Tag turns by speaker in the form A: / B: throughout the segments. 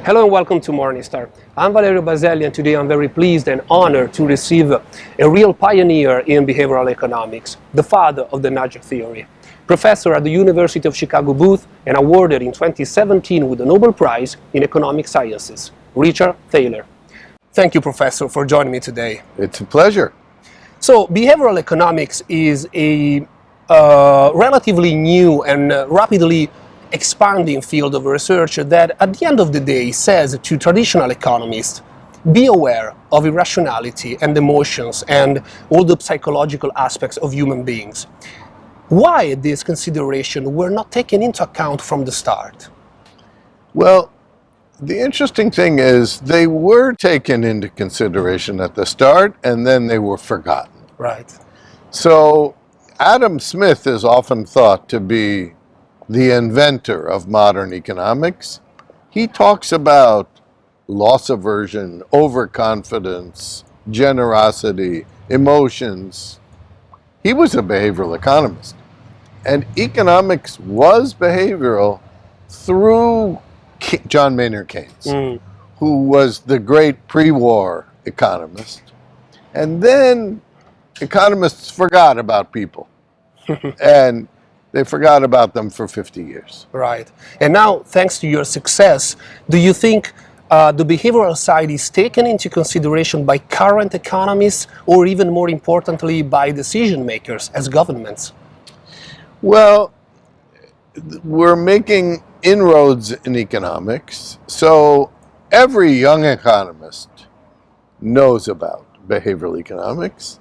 A: Hello and welcome to Morningstar. I'm Valerio Baselli, and today I'm very pleased and honored to receive a real pioneer in behavioral economics, the father of the nudge theory. Professor at the University of Chicago Booth and awarded in 2017 with the Nobelprijs in economic sciences, Richard Thaler. Thank you, Professor, for joining me today.
B: It's a pleasure.
A: So, behavioral economics is a relatively new and rapidly expanding field of research that at the end of the day says to traditional economists, be aware of irrationality and emotions and all the psychological aspects of human beings. Why these considerations were not taken into account from the start?
B: Well, the interesting thing is they were taken into consideration at the start and then they were forgotten.
A: Right.
B: So Adam Smith is often thought to be the inventor of modern economics. He talks about loss aversion, overconfidence, generosity, emotions. He was a behavioral economist. And economics was behavioral through John Maynard Keynes, who was the great pre-war economist. And then economists forgot about people. And they forgot about them for 50 years.
A: Right. And now, thanks to your success, do you think the behavioral side is taken into consideration by current economists, or even more importantly, by decision makers as governments?
B: Well, we're making inroads in economics. So every young economist knows about behavioral economics,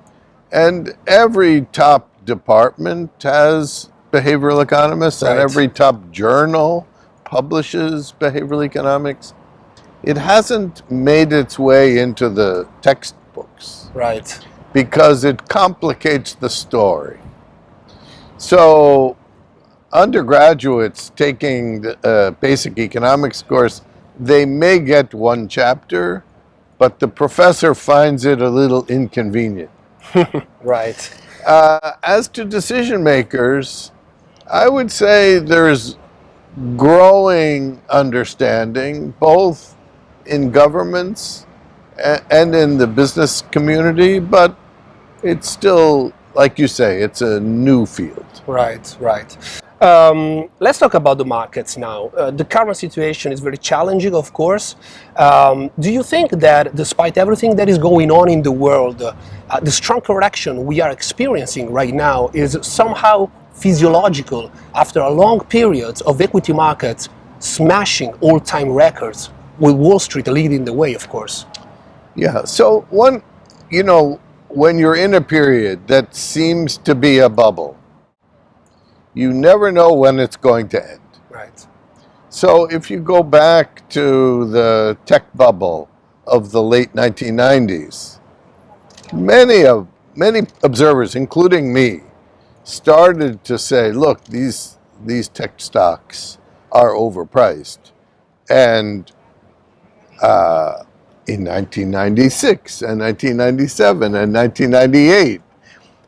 B: and every top department has behavioral economists,
A: Right.
B: and every top journal publishes behavioral economics. It hasn't made its way into the textbooks,
A: Right.
B: because it complicates the story. So undergraduates taking the basic economics course, they may get one chapter, but the professor finds it a little inconvenient.
A: Right.
B: As to decision makers, I would say there's growing understanding, both in governments and in the business community, but it's still, like you say, it's a new field.
A: Right, right. Let's talk about the markets now. The current situation is very challenging, of course. Do you think that despite everything that is going on in the world, the strong correction we are experiencing right now is somehow physiological after a long period of equity markets smashing all-time records, with Wall Street leading the way, of course?
B: Yeah, so when you're in a period that seems to be a bubble, you never know when it's going to end.
A: Right.
B: So if you go back to the tech bubble of the late 1990s, many observers, including me, started to say, look, these tech stocks are overpriced. And in 1996 and 1997 and 1998,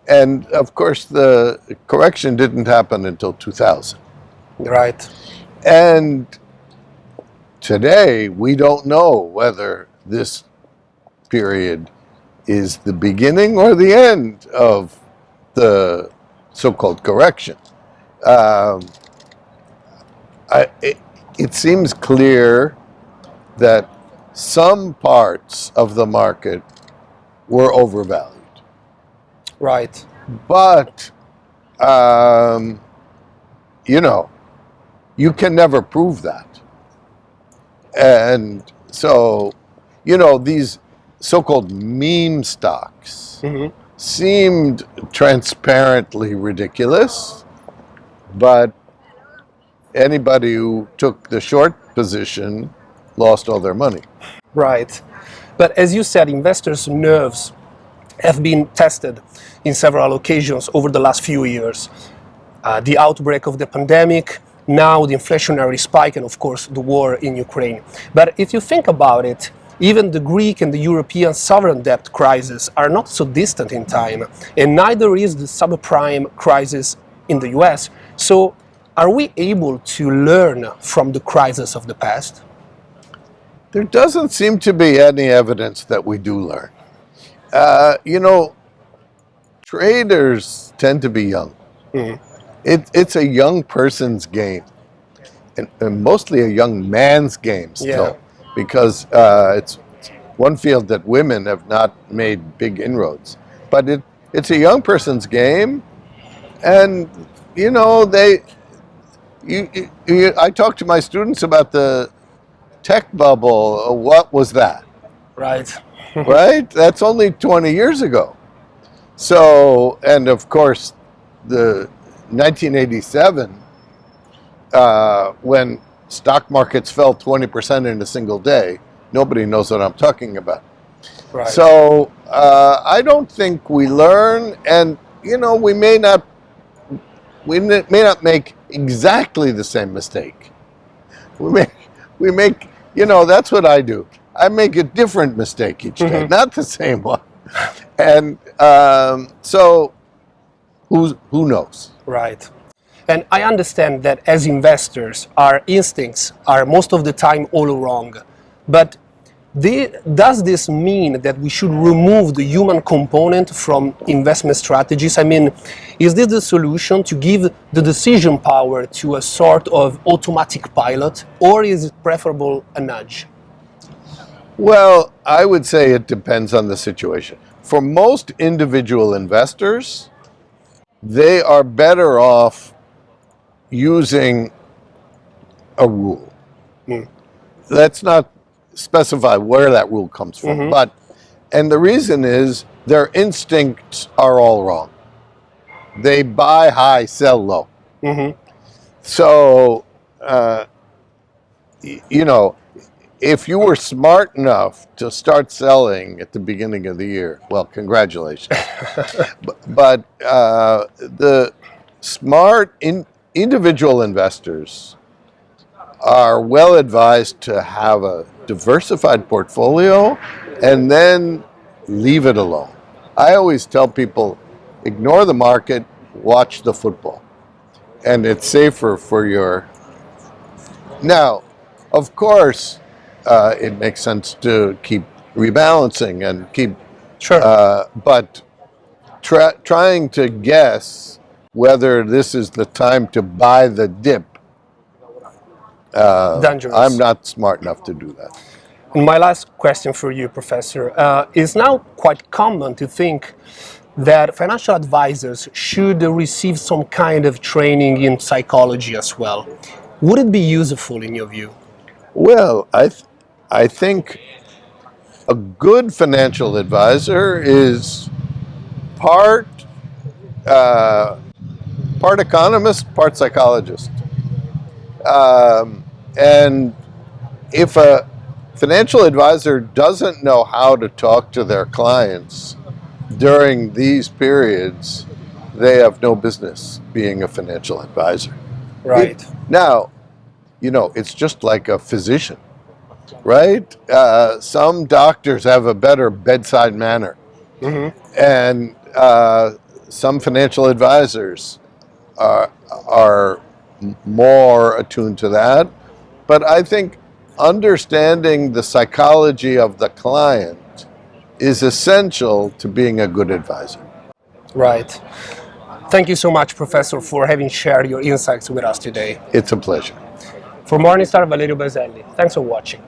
B: and of course the correction didn't happen until 2000.
A: Right.
B: And today we don't know whether this period is the beginning or the end of the so-called correction. It seems clear that some parts of the market were overvalued.
A: Right.
B: But, you can never prove that. And so, these so-called meme stocks seemed transparently ridiculous, but anybody who took the short position lost all their money.
A: Right. But as you said, investors' nerves have been tested in several occasions over the last few years. The outbreak of the pandemic, now the inflationary spike, and of course the war in Ukraine. But if you think about it, even the Greek and the European sovereign debt crisis are not so distant in time, and neither is the subprime crisis in the US. So are we able to learn from the crisis of the past?
B: There doesn't seem to be any evidence that we do learn. You know, traders tend to be young. It's a young person's game, and mostly a young man's game still, because it's one field that women have not made big inroads. But it's a young person's game, and you know I talk to my students about the tech bubble. What was that?
A: Right.
B: Right? That's only 20 years ago. So, and of course, the 1987, when stock markets fell 20% in a single day, nobody knows what I'm talking about.
A: Right.
B: So, I don't think we learn, and you know, we may not make exactly the same mistake. We make, you know, that's what I do. I make a different mistake each day, not the same one. And so, who knows?
A: Right. And I understand that as investors, our instincts are most of the time all wrong. But does this mean that we should remove the human component from investment strategies? I mean, is this the solution, to give the decision power to a sort of automatic pilot, or is it preferable a nudge?
B: Well, I would say it depends on the situation. For most individual investors, they are better off using a rule. Let's not specify where that rule comes from, and the reason is their instincts are all wrong. They buy high, sell low. So, you know, if you were smart enough to start selling at the beginning of the year, well, congratulations. but the smart individual investors are well advised to have a diversified portfolio and then leave it alone. I always tell people, ignore the market, watch the football. And it's safer for your... Now, of course, it makes sense to keep rebalancing and keep... but trying to guess whether this is the time to buy the dip,
A: dangerous.
B: I'm not smart enough to do that.
A: And my last question for you, Professor, is now quite common to think that financial advisors should receive some kind of training in psychology as well. Would it be useful in your view?
B: Well, I think a good financial advisor is part economist, part psychologist. And if a financial advisor doesn't know how to talk to their clients during these periods, they have no business being a financial advisor.
A: Right.
B: Now, you know, it's just like a physician, right? Some doctors have a better bedside manner. And some financial advisors are more attuned to that. But I think understanding the psychology of the client is essential to being a good advisor.
A: Right. Thank you so much, Professor, for having shared your insights with us today.
B: It's a pleasure.
A: For Morningstar, Valerio Baselli. Thanks for watching.